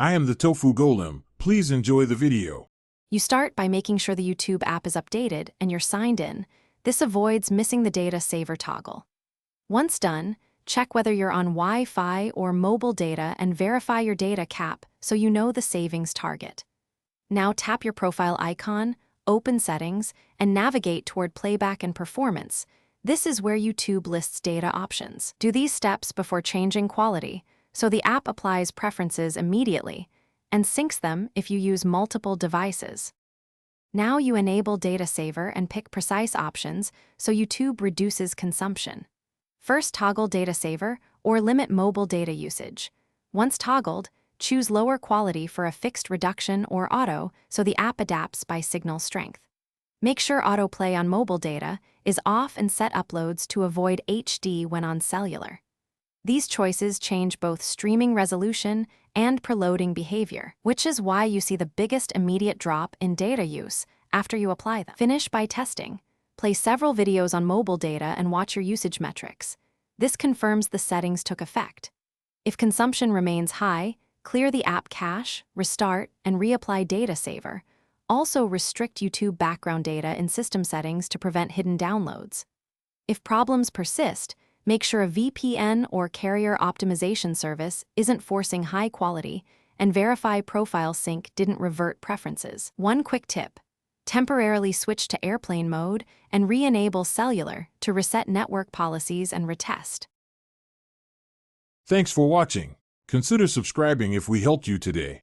I am the Tofu Golem. Please enjoy the video. You start by making sure the YouTube app is updated and you're signed in. This avoids missing the data saver toggle. Once done, check whether you're on Wi-Fi or mobile data and verify your data cap so you know the savings target. Now tap your profile icon, open Settings, and navigate toward Playback and Performance. This is where YouTube lists data options. Do these steps before changing quality, so the app applies preferences immediately and syncs them if you use multiple devices. Now you enable Data Saver and pick precise options so YouTube reduces consumption. First, toggle Data Saver or limit mobile data usage. Once toggled, choose lower quality for a fixed reduction or auto so the app adapts by signal strength. Make sure autoplay on mobile data is off and set uploads to avoid HD when on cellular. These choices change both streaming resolution and preloading behavior, which is why you see the biggest immediate drop in data use after you apply them. Finish by testing. Play several videos on mobile data and watch your usage metrics. This confirms the settings took effect. If consumption remains high, clear the app cache, restart, and reapply Data Saver. Also restrict YouTube background data in system settings to prevent hidden downloads. If problems persist, make sure a VPN or carrier optimization service isn't forcing high quality, and verify profile sync didn't revert preferences. One quick tip: temporarily switch to airplane mode and re-enable cellular to reset network policies and retest. Thanks for watching. Consider subscribing if we helped you today.